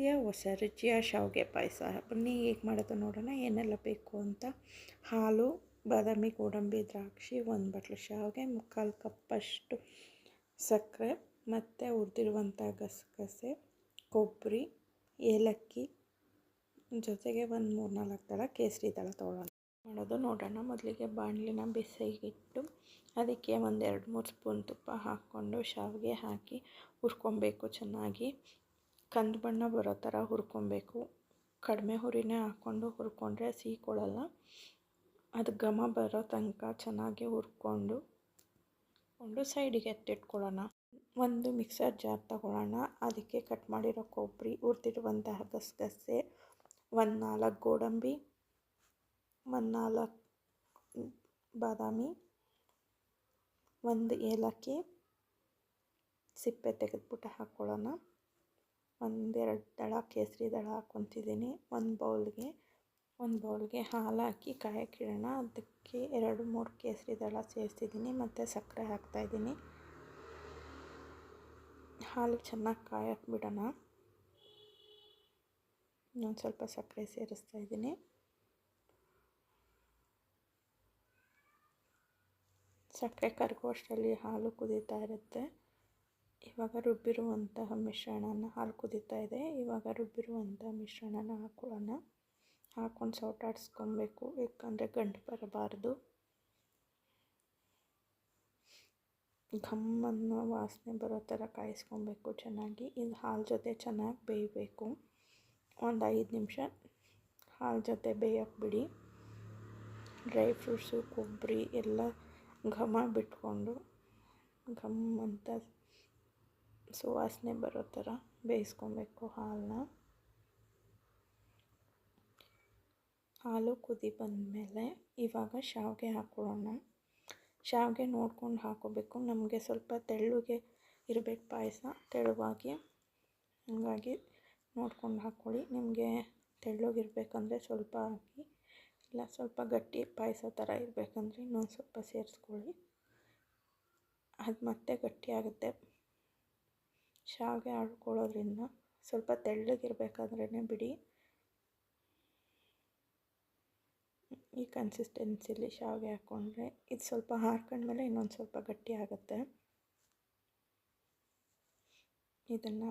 ಶಕ್ತಿಯ ಹೊಸ ರುಚಿಯ ಶಾವಿಗೆ ಪಾಯಸ. ಬನ್ನಿ ಹೇಗೆ ಮಾಡೋದು ನೋಡೋಣ. ಏನೆಲ್ಲ ಬೇಕು ಅಂತ: ಹಾಲು, ಬಾದಾಮಿ, ಗೋಡಂಬಿ, ದ್ರಾಕ್ಷಿ, 1 ಬಟ್ಲು ಶಾವಿಗೆ, 3/4 ಕಪ್ಪಷ್ಟು ಸಕ್ಕರೆ ಮತ್ತು ಹುರಿದಿರುವಂಥ ಗಸಗಸೆ, ಕೊಬ್ಬರಿ, ಏಲಕ್ಕಿ, ಜೊತೆಗೆ ಒಂದು 3-4 ದಳ ಕೇಸರಿ ದಳ ತೊಗೊಳ್ಳೋಣ. ಮಾಡೋದು ನೋಡೋಣ. ಮೊದಲಿಗೆ ಬಾಣಲಿನ ಬಿಸಿಗಿಟ್ಟು ಅದಕ್ಕೆ 1-2-3 ಸ್ಪೂನ್ ತುಪ್ಪ ಹಾಕ್ಕೊಂಡು ಶಾವಿಗೆ ಹಾಕಿ ಹುರ್ಕೊಬೇಕು. ಚೆನ್ನಾಗಿ ಕಂದು ಬಣ್ಣ ಬರೋ ಥರ ಹುರ್ಕೊಬೇಕು. ಕಡಿಮೆ ಹುರಿನೇ ಹಾಕ್ಕೊಂಡು ಹುರ್ಕೊಂಡ್ರೆ ಸೀಕೊಳಲ್ಲ. ಅದು ಘಮ ಬರೋ ತನಕ ಚೆನ್ನಾಗಿ ಹುರ್ಕೊಂಡು ಸೈಡಿಗೆ ಎತ್ತಿಟ್ಕೊಳ್ಳೋಣ. ಒಂದು ಮಿಕ್ಸರ್ ಜಾರ್ ತಗೊಳ್ಳೋಣ. ಅದಕ್ಕೆ ಕಟ್ ಮಾಡಿರೋ ಕೊಬ್ಬರಿ, ಹುರಿದಿರುವಂತಹ ಗಸಗಸೆ, 1-4 ಗೋಡಂಬಿ, 1-4 ಬಾದಾಮಿ, 1 ಏಲಕ್ಕಿ ಸಿಪ್ಪೆ ತೆಗೆದುಬಿಟ್ಟು ಹಾಕ್ಕೊಳ್ಳೋಣ. 1-2 ದಳ ಕೇಸರಿ ದಳ ಹಾಕ್ಕೊತಿದ್ದೀನಿ. ಒಂದು ಬೌಲ್ಗೆ ಹಾಲು ಹಾಕಿ ಕಾಯಕ್ಕಿಡೋಣ. ಅದಕ್ಕೆ 2-3 ಕೇಸರಿ ದಳ ಸೇರಿಸಿದ್ದೀನಿ ಮತ್ತು ಸಕ್ಕರೆ ಹಾಕ್ತಾಯಿದ್ದೀನಿ. ಹಾಲು ಚೆನ್ನಾಗಿ ಕಾಯಕ್ಕೆ ಬಿಡೋಣ. ಇನ್ನೊಂದು ಸ್ವಲ್ಪ ಸಕ್ಕರೆ ಸೇರಿಸ್ತಾ ಇದ್ದೀನಿ. ಸಕ್ಕರೆ ಕರಗುವಷ್ಟರಲ್ಲಿ ಹಾಲು ಕುದೀತಾ ಇರುತ್ತೆ. ಇವಾಗ ರುಬ್ಬಿರುವಂತಹ ಮಿಶ್ರಣನ, ಹಾಲು ಕುದೀತಾ ಇದೆ, ಇವಾಗ ರುಬ್ಬಿರುವಂಥ ಮಿಶ್ರಣನ ಹಾಕ್ಕೊಳ್ಳೋಣ. ಹಾಕ್ಕೊಂಡು ಸೌಟಾಡಿಸ್ಕೊಬೇಕು, ಏಕೆಂದರೆ ಗಂಟು ಬರಬಾರ್ದು. ಘಮ್ಮನ್ನು ವಾಸನೆ ಬರೋ ಥರ ಕಾಯಿಸ್ಕೊಬೇಕು ಚೆನ್ನಾಗಿ. ಇದು ಹಾಲು ಜೊತೆ ಚೆನ್ನಾಗಿ ಬೇಯಬೇಕು. ಒಂದು 5 ನಿಮಿಷ ಹಾಲು ಜೊತೆ ಬೇಯಕ್ಕೆ ಬಿಡಿ. ಡ್ರೈ ಫ್ರೂಟ್ಸು, ಕೊಬ್ಬರಿ ಎಲ್ಲ ಘಮ ಬಿಟ್ಕೊಂಡು ಘಮ್ ಅಂತ ಸುವಾಸನೆ ಬರೋ ಥರ ಬೇಯಿಸ್ಕೊಬೇಕು ಹಾಲನ್ನ. ಹಾಲು ಕುದಿ ಬಂದಮೇಲೆ ಇವಾಗ ಶಾವಿಗೆ ಹಾಕ್ಕೊಳ್ಳೋಣ. ಶಾವಿಗೆ ನೋಡ್ಕೊಂಡು ಹಾಕೋಬೇಕು. ನಮಗೆ ಸ್ವಲ್ಪ ತೆಳ್ಳಗೆ ಇರಬೇಕು ಪಾಯಸ, ತೆಳುವಾಗಿ, ಹಾಗಾಗಿ ನೋಡ್ಕೊಂಡು ಹಾಕ್ಕೊಳ್ಳಿ. ನಿಮಗೆ ತೆಳ್ಳಗಿರ್ಬೇಕಂದ್ರೆ ಸ್ವಲ್ಪ ಹಾಕಿ, ಇಲ್ಲ ಸ್ವಲ್ಪ ಗಟ್ಟಿ ಪಾಯಸ ಥರ ಇರಬೇಕಂದ್ರೆ ಇನ್ನೊಂದು ಸ್ವಲ್ಪ ಸೇರಿಸ್ಕೊಳ್ಳಿ. ಅದು ಮತ್ತೆ ಗಟ್ಟಿಯಾಗುತ್ತೆ. ಶಾವಿಗೆ ಹಾಕ್ಕೊಳ್ಳೋದ್ರಿಂದ ಸ್ವಲ್ಪ ತೆಳ್ಳಗಿರಬೇಕಾದ್ರೇ ಬಿಡಿ. ಈ ಕನ್ಸಿಸ್ಟೆನ್ಸಿಲಿ ಶಾವಿಗೆ ಹಾಕ್ಕೊಂಡ್ರೆ ಇದು ಸ್ವಲ್ಪ ಹಾರ್ಕೊಂಡ್ಮೇಲೆ ಇನ್ನೊಂದು ಸ್ವಲ್ಪ ಗಟ್ಟಿ ಆಗುತ್ತೆ. ಇದನ್ನು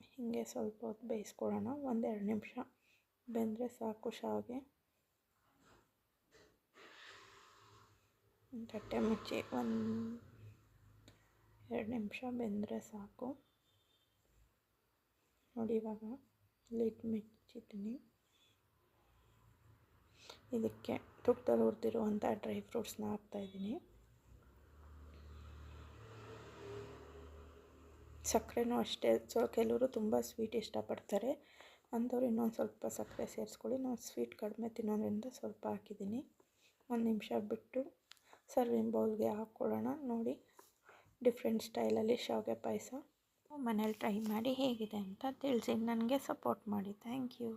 ಹೀಗೆ ಸ್ವಲ್ಪ ಹೊತ್ತು ಬೇಯಿಸ್ಕೊಳ್ಳೋಣ. 1-2 ನಿಮಿಷ ಬೆಂದರೆ ಸಾಕು ಶಾವಿಗೆ. ತಟ್ಟೆ ಮುಚ್ಚಿ 1-2 ನಿಮಿಷ ಬೆಂದರೆ ಸಾಕು. ನೋಡಿ, ಇವಾಗ ಲಿಡ್ ಮುಚ್ಚಿದ್ದೀನಿ. ಇದಕ್ಕೆ ತುಪ್ಪದಲ್ಲಿ ಹುರಿದಿರುವಂಥ ಡ್ರೈ ಫ್ರೂಟ್ಸ್ನ ಹಾಕ್ತಾಯಿದ್ದೀನಿ. ಸಕ್ಕರೆನೂ ಅಷ್ಟೇ. ಕೆಲವರು ತುಂಬ ಸ್ವೀಟ್ ಇಷ್ಟಪಡ್ತಾರೆ, ಅಂಥವ್ರು ಇನ್ನೊಂದು ಸ್ವಲ್ಪ ಸಕ್ಕರೆ ಸೇರಿಸ್ಕೊಳ್ಳಿ. ನಾವು ಸ್ವೀಟ್ ಕಡಿಮೆ ತಿನ್ನೋದ್ರಿಂದ ಸ್ವಲ್ಪ ಹಾಕಿದ್ದೀನಿ. 1 ನಿಮಿಷ ಬಿಟ್ಟು ಸರ್ವಿಂಗ್ ಬೌಲ್ಗೆ ಹಾಕ್ಕೊಳ್ಳೋಣ. ನೋಡಿ, ಡಿಫ್ರೆಂಟ್ ಸ್ಟೈಲಲ್ಲಿ ಶಾವಿಗೆ ಪಾಯಸ. ಮನೇಲಿ ಟ್ರೈ ಮಾಡಿ ಹೇಗಿದೆ ಅಂತ ತಿಳಿಸಿ. ನನಗೆ ಸಪೋರ್ಟ್ ಮಾಡಿ. Thank you.